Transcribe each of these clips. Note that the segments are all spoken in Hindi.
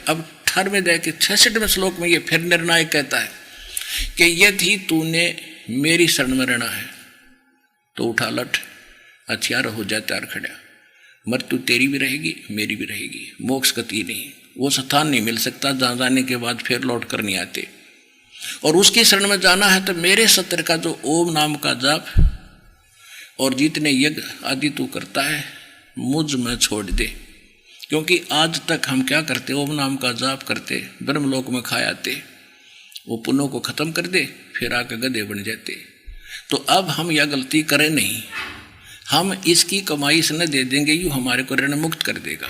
अब 18वें अध्याय के 66वें श्लोक में ये फिर निर्णायक कहता है कि यदि तूने मेरी शरण में रहना है तो उठा लठ, हथियार हो जा तैयार खड़ा। मृत्यु तेरी भी रहेगी, मेरी भी रहेगी, मोक्ष गति नहीं, वो स्थान नहीं मिल सकता जहाँ जाने के बाद फिर लौट कर नहीं आते। और उसकी शरण में जाना है तो मेरे सत्र का जो ओम नाम का जाप और जितने यज्ञ आदि तू करता है मुझ में छोड़ दे। क्योंकि आज तक हम क्या करते, ओम नाम का जाप करते, ब्रह्मलोक में खा आते, वो पुण्यों को खत्म कर दे, फिर आकर गधे बन जाते। तो अब हम यह गलती करें नहीं, हम इसकी कमाई से न दे देंगे, यूँ हमारे को ऋण मुक्त कर देगा।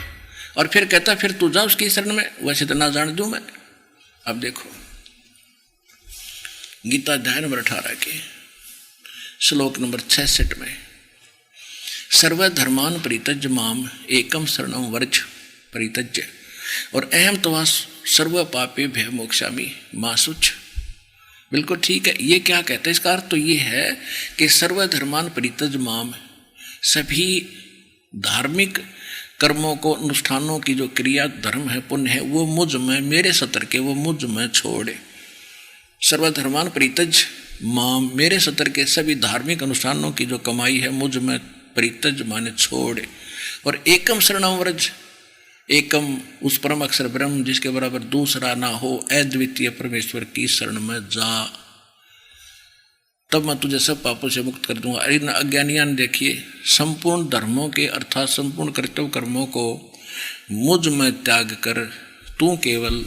और फिर कहता फिर तू जा उसकी शरण में, वैसे तो ना जान दूं मैं। अब देखो गीता अध्याय नंबर 18 के श्लोक नंबर 66 में, सर्वधर्मान परित्यज्य माम एकम शरणम वर्ज परित्यज्य और अहम तवा सर्व पापे भय मोक्षामि मां शुच। बिल्कुल ठीक है। ये क्या कहता है, इसका अर्थ तो ये है कि सर्वधर्मान परित्यज्य माम, सभी धार्मिक कर्मों को, अनुष्ठानों की जो क्रिया धर्म है, पुण्य है, वो मुझ में, मेरे सत्र के वो मुझ में छोड़े। सर्वधर्मान परित्यज माम, मेरे सत्र के सभी धार्मिक अनुष्ठानों की जो कमाई है मुझ में परित्यज माने छोड़े। और एकम शरणम व्रज, एकम उस परम अक्षर ब्रह्म जिसके बराबर दूसरा ना हो, अद्वितीय परमेश्वर की शरण में जा, तब मैं तुझे सब पापों से मुक्त कर दूंगा। इन अज्ञानियां ने देखिए संपूर्ण धर्मों के अर्थात संपूर्ण कर्तव्य कर्मों को मुझ में त्याग कर तू केवल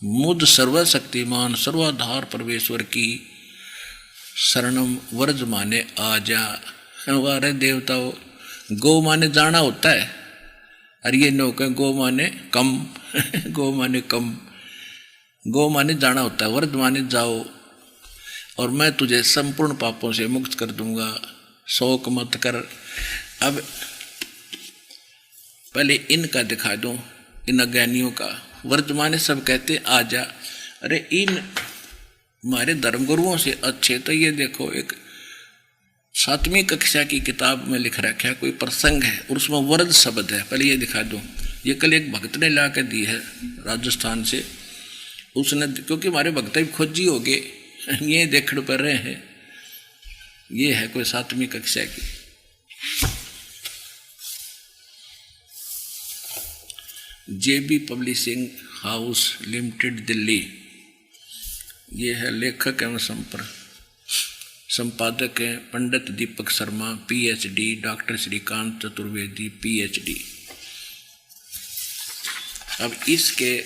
मुझ सर्वशक्तिमान सर्वाधार परमेश्वर की शरणम वर्ज माने आ जा। हमारे देवताओं, गो माने जाना होता है, और ये नौका गो माने कम गो माने कम, गो माने जाना होता है, वर्ज माने जाओ, और मैं तुझे संपूर्ण पापों से मुक्त कर दूंगा, शोक मत कर। अब पहले इनका दिखा दूं, इन अज्ञानियों का। वर्तमान सब कहते आ जा, अरे इन हमारे धर्मगुरुओं से अच्छे तो ये देखो, एक 7वीं कक्षा की किताब में लिख रखा है, कोई प्रसंग है और उसमें वर्द शब्द है। पहले ये दिखा दूं, ये कल एक भक्त ने ला के दी है राजस्थान से, उसने, क्योंकि हमारे भक्त भी खोजी हो गए, ये देखड़ पर रहे हैं, ये है कोई 7वीं कक्षा की। JB publishing house limited Delhi, ये है लेखक एवं संपादक हैं Pandit Deepak Sharma PhD, doctor Shrikant Chaturvedi PhD। अब इसके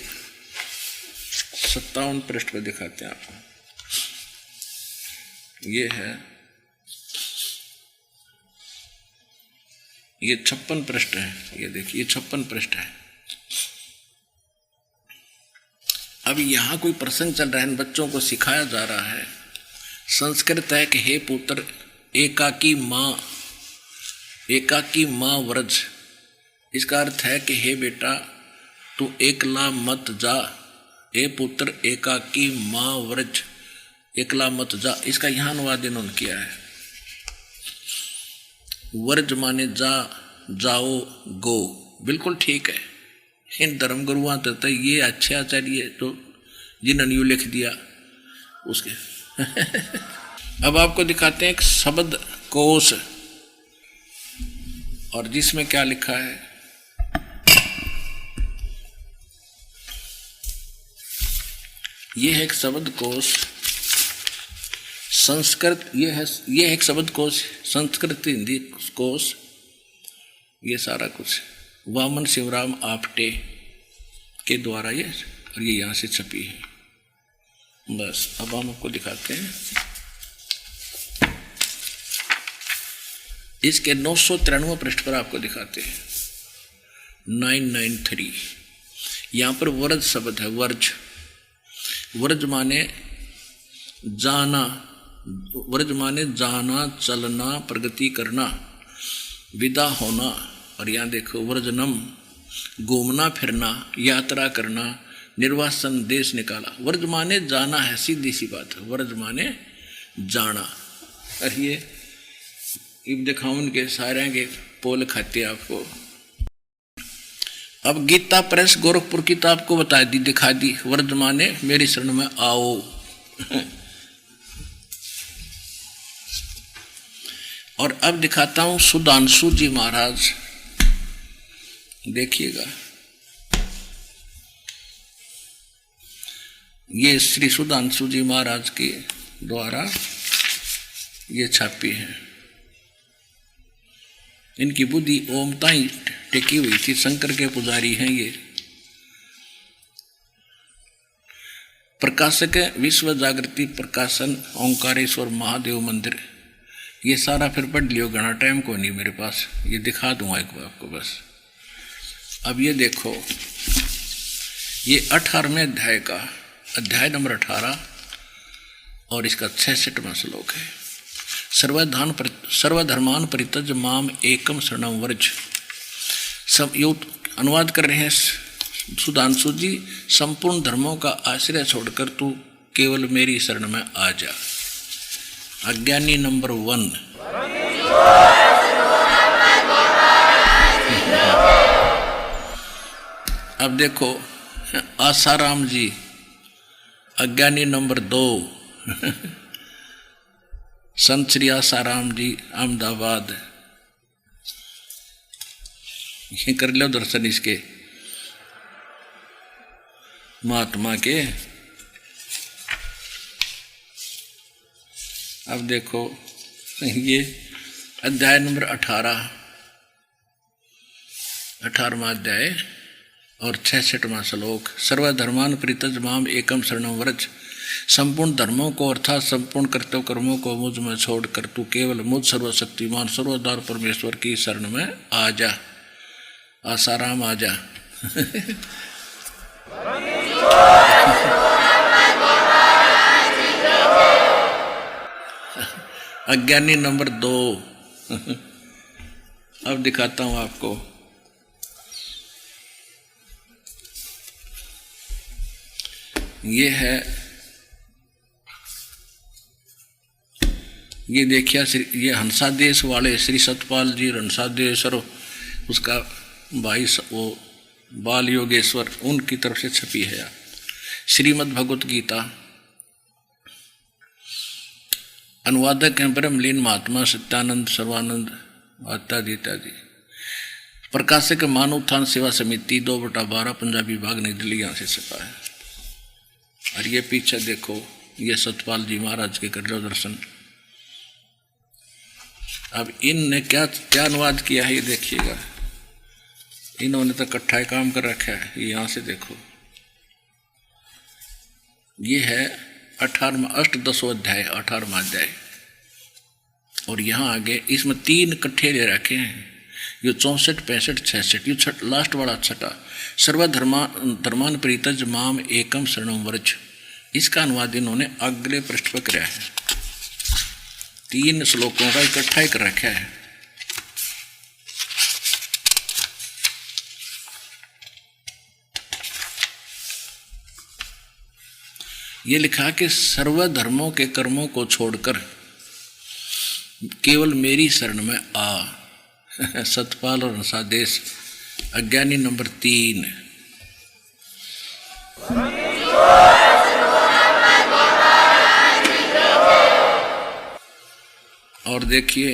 57 पृष्ठ पर दिखाते हैं आपको। ये है, ये 56 पृष्ठ है, ये देखिए 56 पृष्ठ है। अब यहाँ कोई प्रसंग चल रहा है, बच्चों को सिखाया जा रहा है। संस्कृत है कि हे पुत्र एकाकी माँ व्रज, इसका अर्थ है कि हे बेटा तू एकला मत जा, हे पुत्र एकाकी माँ व्रज, एकला मत जा। इसका यहाँ अनुवाद इन्होंने किया है, व्रज माने जा, जाओ, गो। बिल्कुल ठीक है। इन धर्मगुरुओं तो ये अच्छे आचार्य तो जिन्होंने यूँ लिख दिया उसके अब आपको दिखाते हैं एक शब्द कोश, और जिसमें क्या लिखा है, ये है एक शब्द कोश संस्कृत, ये है एक शब्द कोश संस्कृत हिंदी कोश, ये सारा कुछ वामन शिवराम आपटे के द्वारा ये, और ये यहाँ से छपी है। बस अब हम आपको दिखाते हैं इसके 993 पृष्ठ पर आपको दिखाते हैं 993। यहाँ पर वर्ज शब्द है, वर्ज। वर्ज माने जाना, वर्ज माने जाना, चलना, प्रगति करना, विदा होना। और यहाँ देखो वर्जनम, घूमना फिरना, यात्रा करना, निर्वासन देश निकाला। वर्ज माने जाना है, सीधी सी बात है, वर्ज माने जाना। और ये दिखाऊं उनके सारे के पोल खाते आपको। अब गीता प्रेस गोरखपुर की तो आपको बता दी, दिखा दी, वर्धमाने मेरी शरण में आओ। और अब दिखाता हूं सुधांशु जी महाराज, देखिएगा। ये श्री सुधांशु जी महाराज के द्वारा ये छापी है। इनकी बुद्धि ओमता ही टिकी हुई थी, शंकर के पुजारी हैं ये। प्रकाशक विश्व जागृति प्रकाशन ओंकारेश्वर महादेव मंदिर, ये सारा फिर पढ़ लियो, घना टाइम को नहीं मेरे पास, ये दिखा दूंगा एक बार आपको बस। अब ये देखो, ये 18वें अध्याय का अध्याय नंबर 18 और इसका 66वां श्लोक है। सर्वधर्मान परित्यज माम एकम शरणम व्रज। सब अनुवाद कर रहे हैं सुधांशु जी, संपूर्ण धर्मों का आश्रय छोड़कर तू केवल मेरी शरण में आ जा। अज्ञानी नंबर 1। अब देखो आसाराम जी, अज्ञानी नंबर 2। संत श्री आसाराम जी अहमदाबाद, ये कर लो दर्शन इसके महात्मा के। अब देखो ये अध्याय नंबर 18वां अध्याय और 66वां श्लोक। सर्वधर्मान परित्यज माम एकम शरणम व्रज। संपूर्ण धर्मों को अर्थात संपूर्ण कर्तव्य कर्मों को मुझ में छोड़कर तू केवल मुझ सर्वशक्तिमान सर्वोदार परमेश्वर की शरण में आ जा। आसाराम आ जा। अज्ञानी नंबर 2। अब दिखाता हूं आपको, ये है, ये देखिए ये हंसादेश वाले श्री सतपाल जी हंसादेश और उसका भाई वो बाल योगेश्वर, उनकी तरफ से छपी है। श्रीमद् भगवत गीता, अनुवादक हैं ब्रह्मलीन महात्मा सत्यानंद सर्वानंद इत्यादि। प्रकाशक मानव उत्थान सेवा समिति 2/12 पंजाबी भाग नई दिल्ली, यहाँ से छपा है। और ये पीछे देखो, ये सतपाल जी महाराज के कर लो दर्शन। अब इनने क्या क्या अनुवाद किया है ये देखिएगा, इन्होंने तो इकट्ठा ही काम कर रखा है। यहाँ से देखो, ये है 18वां अष्टदशो अध्याय 18वां अध्याय, और यहाँ आगे इसमें 3 इकट्ठे ले रखे हैं, ये 64, 65, 66, ये लास्ट वाला छठा। सर्वधर्मान परित्यज माम एकम शरणम व्रज, इसका अनुवाद इन्होंने अगले पृष्ठ पर किया है। 3 श्लोकों का इकट्ठा ही कर रखा है। ये लिखा कि सर्वधर्मों के कर्मों को छोड़कर केवल मेरी शरण में आ। सतपाल और हंसादेश, अज्ञानी नंबर 3। और देखिए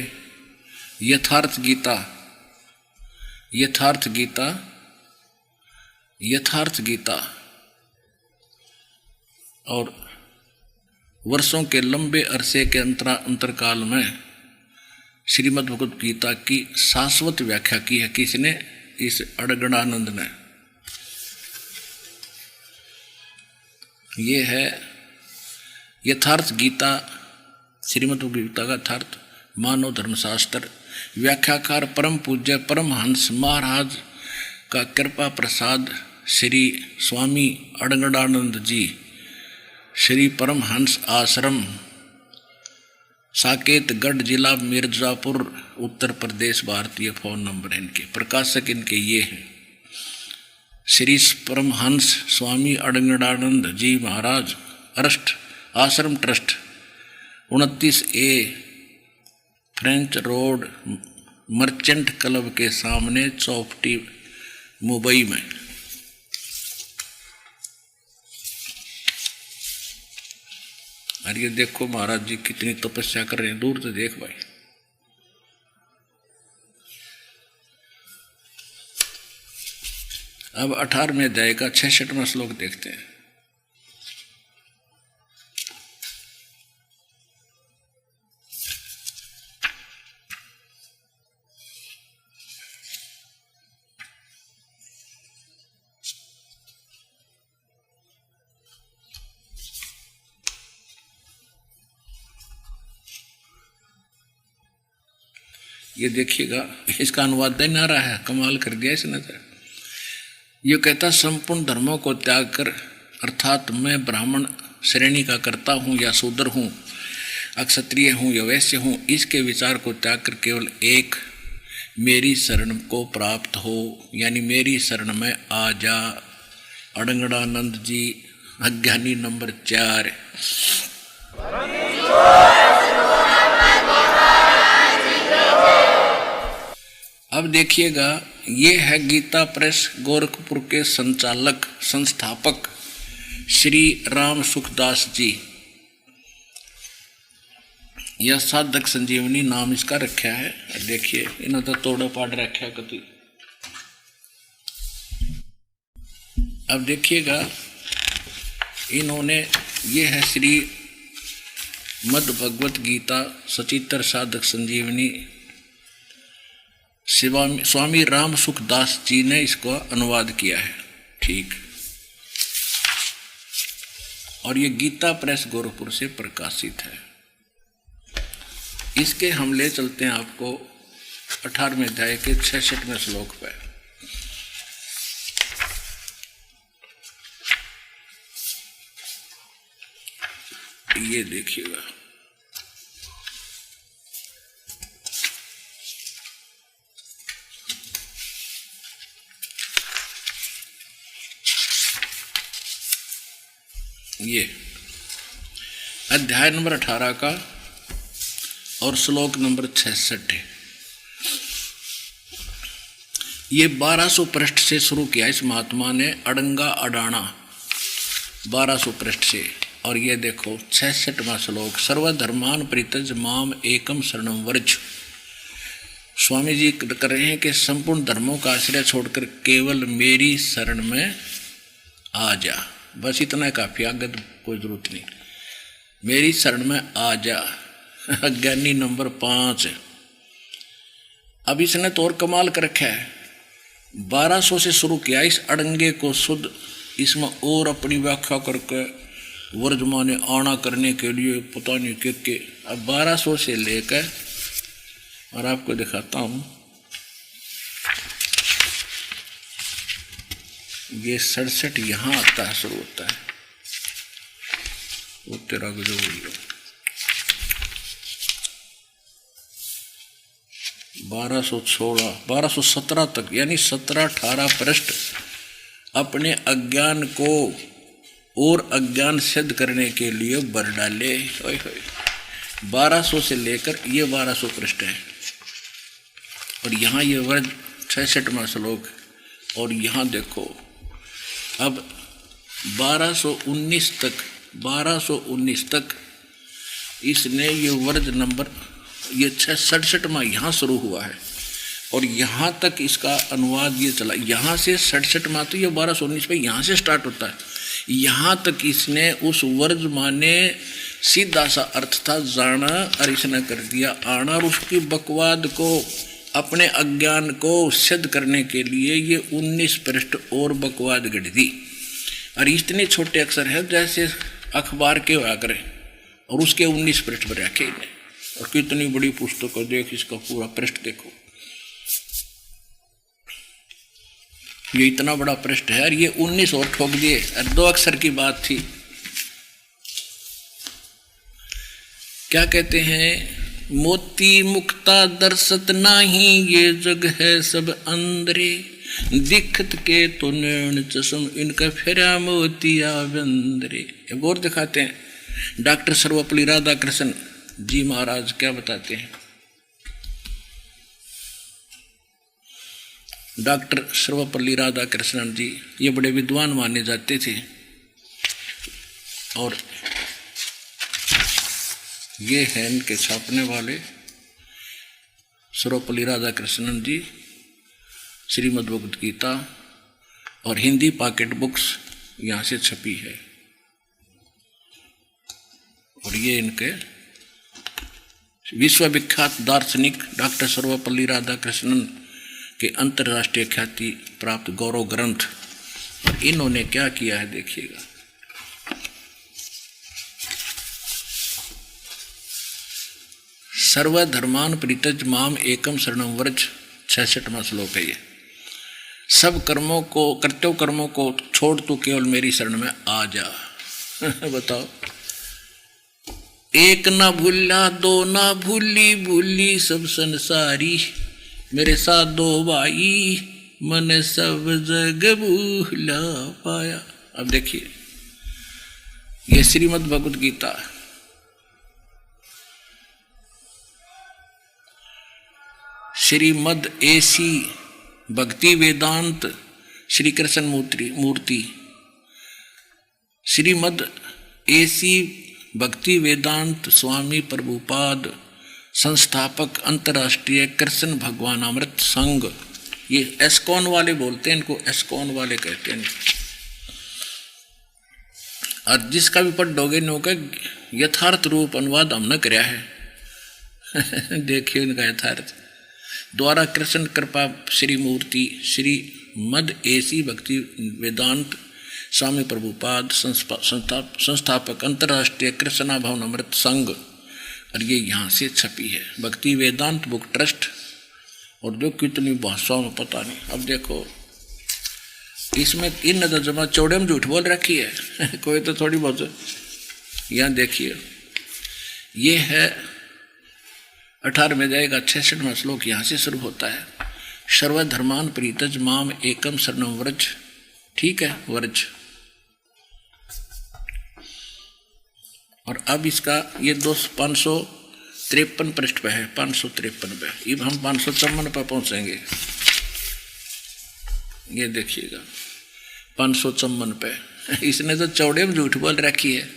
यथार्थ गीता, यथार्थ गीता, यथार्थ गीता, और वर्षों के लंबे अरसे के अंतरकाल में श्रीमद् भगवत गीता की शाश्वत व्याख्या की है। किसने? इस अड़गड़ानंद ने। ये है यथार्थ गीता, श्रीमद् भगवत गीता का यथार्थ मानव धर्मशास्त्र। व्याख्याकार परम पूज्य परमहंस महाराज का कृपा प्रसाद श्री स्वामी अड़गड़ानंद जी, श्री परमहंस आश्रम, साकेतगढ़ जिला मिर्जापुर उत्तर प्रदेश, भारतीय। फोन नंबर इनके, प्रकाशक इनके ये हैं श्री परमहंस स्वामी अड़गड़ानंद जी महाराज अरस्ट आश्रम trust, 29A French road, merchant club के सामने, चौपटी, मुंबई में। और ये देखो महाराज जी कितनी तपस्या कर रहे हैं, दूर से देख भाई। अब 18वें अध्याय का 66वां श्लोक देखते हैं। ये देखिएगा, इसका अनुवाद नहीं आ रहा है, कमाल कर दिया इसने तो। ये कहता संपूर्ण धर्मों को त्याग कर, अर्थात मैं ब्राह्मण श्रेणी का करता हूँ या शूद्र हूँ, अक्षत्रिय हूँ या वैश्य हूँ, इसके विचार को त्याग कर केवल एक मेरी शरण को प्राप्त हो, यानी मेरी शरण में आ जा। अड़ंगड़ानंद जी, अज्ञानी नंबर 4। अब देखिएगा, ये है गीता प्रेस गोरखपुर के संचालक संस्थापक श्री राम सुखदास जी। यह साधक संजीवनी नाम इसका रखा है। देखिए इन्होंने तो तोड़ा पाड़ रखा है कभी। अब देखिएगा, इन्होंने, ये है श्री मद् भगवत गीता सचित्र साधक संजीवनी, स्वामी राम सुखदास जी ने इसको अनुवाद किया है। ठीक। और ये गीता प्रेस गोरखपुर से प्रकाशित है। इसके हम ले चलते हैं आपको 18वें अध्याय के 66वें श्लोक पर। ये देखिएगा, ये अध्याय नंबर 18 का और श्लोक नंबर 66 है। ये 1200 पृष्ठ से शुरू किया इस महात्मा ने, अड़ंगा अडाना 1200 पृष्ठ से। और ये देखो 66वां श्लोक, सर्वधर्मान परित्यज्य माम एकम शरणम व्रज। स्वामी जी कर रहे हैं कि संपूर्ण धर्मों का आश्रय छोड़कर केवल मेरी शरण में आ जा। बस इतना काफी, आगे कोई जरूरत नहीं। मेरी शरण में आ जा। अज्ञानी नंबर 5। अब इसने तो और कमाल कर रखा है, 1200 से शुरू किया इस अड़ंगे को शुद्ध, इसमें और अपनी व्याख्या करके वर्जमाने आना करने के लिए पता नहीं के। अब 1200 से लेकर, और आपको दिखाता हूँ, ये 67 यहाँ आता है, शुरू होता है। वो तेरा गुजर बोलियो 1216 1217 तक, यानी 17-18 पृष्ठ अपने अज्ञान को और अज्ञान सिद्ध करने के लिए भर डाले। 1200 से लेकर ये 1200 पृष्ठ है। और यहाँ ये वर्ग 66वां श्लोक। और यहाँ देखो, अब 1219 तक इसने ये वर्ग नंबर, ये 67वां यहाँ शुरू हुआ है और यहाँ तक इसका अनुवाद ये चला। यहाँ से 67वां, तो ये 1219 पे यहाँ से स्टार्ट होता है। यहाँ तक इसने उस वर्ज माने सीधा सा अर्थ था जाना, और इसने कर दिया आना। और उसकी बकवाद को, अपने अज्ञान को सिद्ध करने के लिए ये 19 पृष्ठ और बकवाद गढ़ दी। और इतने छोटे अक्षर है जैसे अखबार के हुआ करें, और उसके 19 पृष्ठ पर रखे इन्हें। और कितनी बड़ी पुस्तक है, देख इसका पूरा पृष्ठ देखो, ये इतना बड़ा पृष्ठ है। और ये 19 और ठोक दिए, और 2 अक्षर की बात थी। क्या कहते हैं, मोती मुक्ता दर्शत नाही, ये जग है सब अंदरे, दिखत के तो नैन चश्म, इनका फेरा मोतिया बंदरे। एक और दिखाते हैं, डॉक्टर सर्वपल्ली राधाकृष्ण जी महाराज क्या बताते हैं। डॉक्टर सर्वपल्ली राधाकृष्णन जी, ये बड़े विद्वान माने जाते थे। और ये हैं इनके छापने वाले सर्वपल्ली राधाकृष्णन जी, श्रीमद् भगवद गीता, और हिंदी पॉकेट बुक्स यहाँ से छपी है। और ये इनके विश्वविख्यात दार्शनिक डॉक्टर सर्वपल्ली राधाकृष्णन के अंतर्राष्ट्रीय ख्याति प्राप्त गौरव ग्रंथ। और इन्होंने क्या किया है देखिएगा। सर्वधर्मान परित्यज माम एकम शरणम व्रज, 66वां श्लोक है ये। सब कर्मों को, कर्तव्य कर्मों को छोड़ तू केवल मेरी शरण में आ जा। बताओ, एक ना भूला दो ना भूली, भूली सब संसारी, मेरे साथ दो भाई मन सब जग भूला पाया। अब देखिए, ये श्रीमद् भगवद गीता, श्रीमद् एसी भक्ति वेदांत श्री कृष्ण मूर्ति, श्रीमद् एसी भक्ति वेदांत स्वामी प्रभुपाद संस्थापक अंतर्राष्ट्रीय कृष्ण भगवान अमृत संघ। ये एस्कॉन वाले बोलते हैं इनको, एस्कॉन वाले कहते हैं। और जिसका भी पढ़ोगे इन्हों का यथार्थ रूप अनुवाद हमने कराया है। देखिए इनका यथार्थ द्वारा कृष्ण कृपा श्री मूर्ति श्री मद एसी भक्ति वेदांत स्वामी प्रभुपाद संस्थापक अंतर्राष्ट्रीय कृष्णा भवन अमृत संघ। और ये यहाँ से छपी है, भक्ति वेदांत बुक ट्रस्ट। और जो कितनी भाषाओं में पता नहीं। अब देखो, इसमें इन जमा चौड़े में झूठ बोल रखी है। कोई तो थोड़ी बहुत। यहाँ देखिए, ये है 18 में जाएगा 66वां श्लोक, यहाँ से शुरू होता है। सर्वधर्मान परित्यज माम एकम शरणम व्रज। ठीक है, व्रज। और अब इसका ये 553 पृष्ठ पे है, 553 पे। अब हम 554 पे पहुंचेंगे। ये देखिएगा 554 पे। इसने तो चौड़े में झूठ बोल रखी है।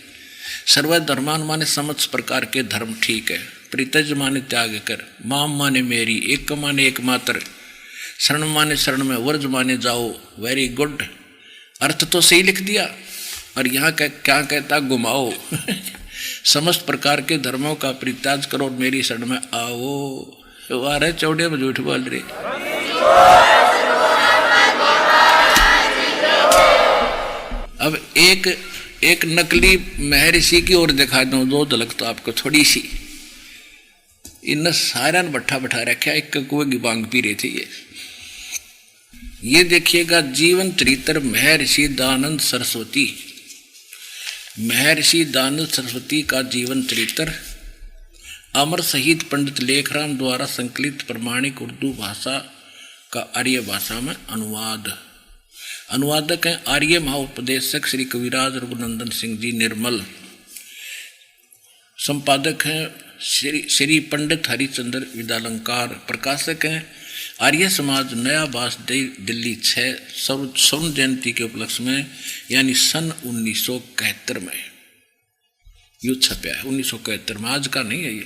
सर्वधर्मान माने समस्त प्रकार के धर्म, ठीक है। परित्यज माने त्याग कर, माम माने मेरी, एक माने एकमात्र, शरण माने शरण में, वर्ज माने जाओ। वेरी गुड, अर्थ तो सही लिख दिया। और यहाँ क्या कहता, घुमाओ। समस्त प्रकार के धर्मों का परित्याग करो और मेरी शरण में आओ। वारे चौड़े में झूठ बोल रहे। अब एक नकली महर्षि की ओर दिखा दूं, दो झलक तो आपको थोड़ी सी। इन सारा भट्ठा बैठा रखा, एक कुएं की बांग पी रही थी। ये देखिएगा, जीवन चरित्र महर्षि दयानंद सरस्वती। महर्षि दयानंद सरस्वती का जीवन चरित्र अमर शहीद पंडित लेखराम द्वारा संकलित प्रमाणिक उर्दू भाषा का आर्य भाषा में अनुवाद। अनुवादक हैं आर्य महाउपदेशक श्री कविराज रघुनंदन सिंह जी निर्मल। संपादक हैं श्री पंडित हरिचंद्र विद्यालंकार। प्रकाशक हैं आर्य समाज, नया बास, दिल्ली 6 स्वर्ण जयंती के उपलक्ष्य में, यानी सन 1971 में युद्ध छपया है। 1971 में, आज का नहीं है ये।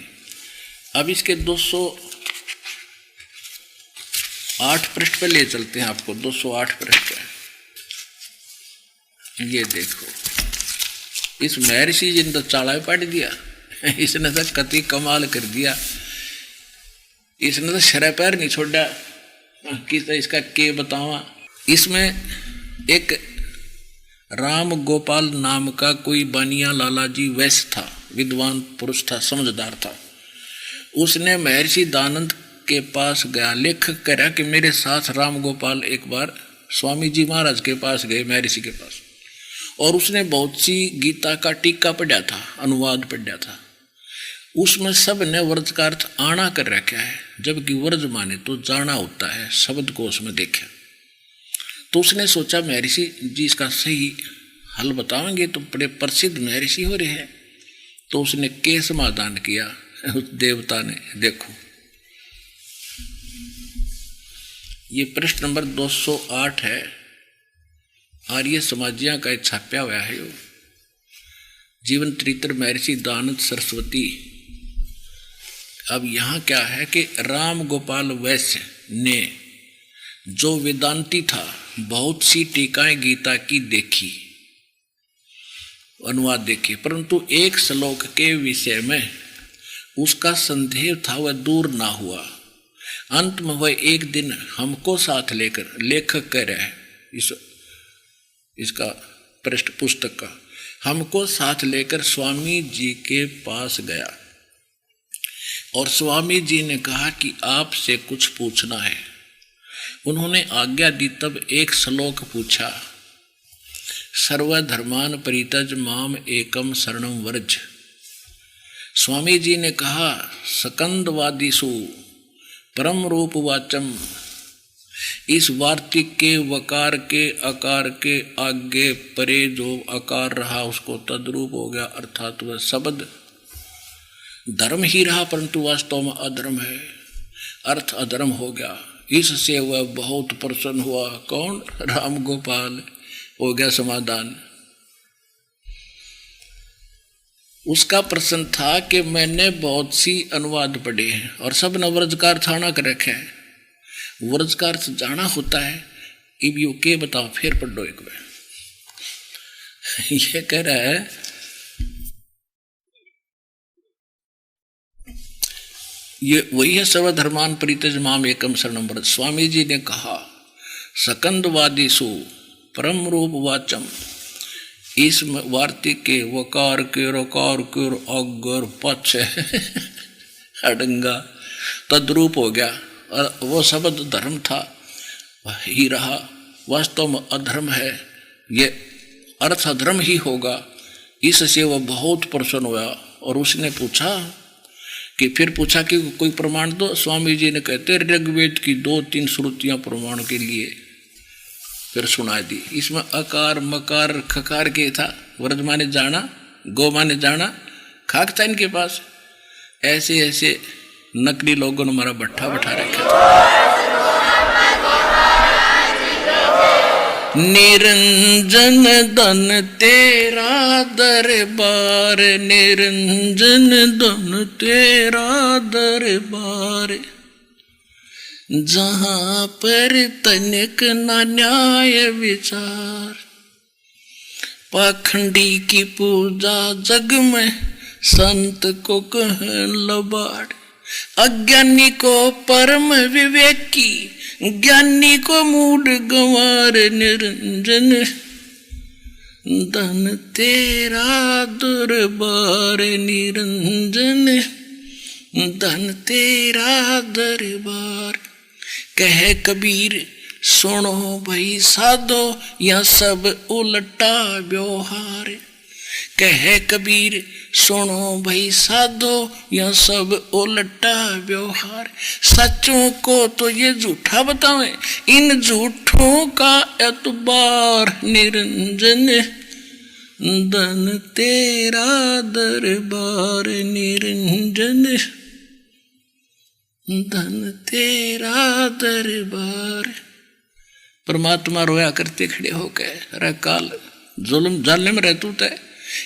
अब इसके 208 पृष्ठ पे ले चलते हैं आपको। 208 पृष्ठ पे ये देखो, इस महर्षि जी ने तो चाड़ा पाट दिया। इसने तो कति कमाल कर दिया। इसने तो शरह पैर नहीं छोड़ा कि तो इसका के बतावा। इसमें एक राम गोपाल नाम का कोई बानिया लाला जी वैश्य था, विद्वान पुरुष था, समझदार था। उसने महर्षि दयानंद के पास गया। लेखक कह रहा कि मेरे साथ राम गोपाल एक बार स्वामी जी महाराज के पास गए, महर्षि के पास, और उसने बहुत सी गीता का टीका पढ़ा था, अनुवाद पढ़ा था। उसमें सब ने वर्ज का अर्थ आना कर रखा है, जबकि वर्ज माने तो जाना होता है। शब्द को उसमें देखा तो उसने सोचा महर्षि जी इसका सही हल बताएंगे तो बड़े प्रसिद्ध महर्षि हो रहे हैं। तो उसने के समाधान किया उस देवता ने। देखो ये पृष्ठ नंबर 208 है। आर्य समाजिया का छाप्या हुआ है। जीवन चरित्र महर्षि दयानंद सरस्वती। अब यहाँ क्या है कि राम गोपाल वैश्य ने जो वेदांती था बहुत सी टीकाएं गीता की देखी, अनुवाद देखे, परंतु एक श्लोक के विषय में उसका संदेह था वह दूर ना हुआ। अंत में वह एक दिन हमको साथ लेकर, लेखक कह रहे हैं इसका पृष्ठ पुस्तक का, हमको साथ लेकर स्वामी जी के पास गया और स्वामी जी ने कहा कि आपसे कुछ पूछना है। उन्होंने आज्ञा दी। तब एक श्लोक पूछा, सर्वधर्मान परित्यज माम एकम शरणम व्रज। स्वामी जी ने कहा, सकंदवादिषु परम रूप वाचम। इस वार्तिक के वकार के अकार के आगे परे जो अकार रहा उसको तद्रूप हो गया, अर्थात वह शब्द धर्म ही रहा परंतु वास्तव में अधर्म है, अर्थ अधर्म हो गया। इससे वह बहुत प्रसन्न हुआ। कौन? राम गोपाल। हो गया समाधान। उसका प्रश्न था कि मैंने बहुत सी अनुवाद पढ़े हैं और सब ने व्रजकार थाना कर रखे हैं, व्रजकार से जाना होता है। अब यू के बताओ, फिर पढ़ो एक बार। ये कह रहा है, ये वही है, सर्वधर्मान परित्यज माम एकम शरणम व्रज। स्वामी जी ने कहा, सकंदवादिषु परम रूप वाचम। इस वार्तिक के वकार के रकार के अगर पक्ष अडंगा तद्रूप हो गया और वो शब्द धर्म था ही रहा, वास्तव में अधर्म है, ये अर्थ अधर्म ही होगा। इससे वह बहुत प्रसन्न हुआ और उसने पूछा कि फिर पूछा कि कोई प्रमाण दो। स्वामी जी ने कहते ऋग्वेद की 2-3 श्रुतियां प्रमाण के लिए फिर सुना दी। इसमें अकार मकार खकार के था। व्रज माने जाना, गो माने जाना, खाक था इनके पास। ऐसे ऐसे नकली लोगों ने हमारा भट्ठा बैठा रखा था। निरंजन धन तेरा दरबार, निरंजन धन तेरा दरबार। जहाँ पर तनिक न न्याय विचार, पाखंडी की पूजा जग में संत को कहन लबाड़। अज्ञानी को परम विवेकी, ज्ञानी को मूड गंवार। निरंजन धन तेरा दरबार, निरंजन धन तेरा दरबार। कह कबीर सुनो भाई साधो, यह सब उल्टा व्यवहार। कह कबीर सुनो भाई साधो, यह सब उल्टा व्यवहार। सच्चों को तो ये झूठा बतावें, इन झूठों का एतबार। निरंजन धन तेरा दरबार, निरंजन धन तेरा दरबार। परमात्मा रोया करते खड़े होकर, अरे काल जुल्म जालने में रहतू है,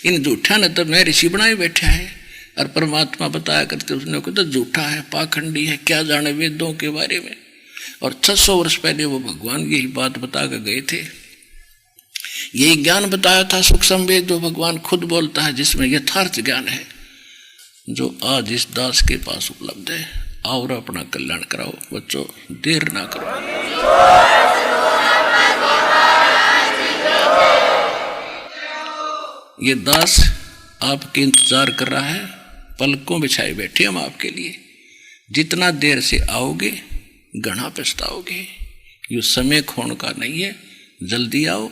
इन झूठा ने तो मैं ऋषि बनाए बैठा है। और परमात्मा बताया करते उसने को तो झूठा है, पाखंडी है, क्या जाने वेदों के बारे में। और 600 वर्ष पहले वो भगवान यही बात बता कर गए थे। यही ज्ञान बताया था सुख संवेद, जो भगवान खुद बोलता है, जिसमें यथार्थ ज्ञान है, जो आज इस दास के पास उपलब्ध है। और अपना कल्याण कराओ बच्चों, देर ना करो। ये दास आपके इंतजार कर रहा है, पलकों बिछाए बैठे हम आपके लिए। जितना देर से आओगे घना पछताओगे। ये समय खोने का नहीं है, जल्दी आओ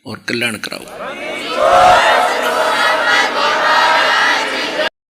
और कल्याण कराओ।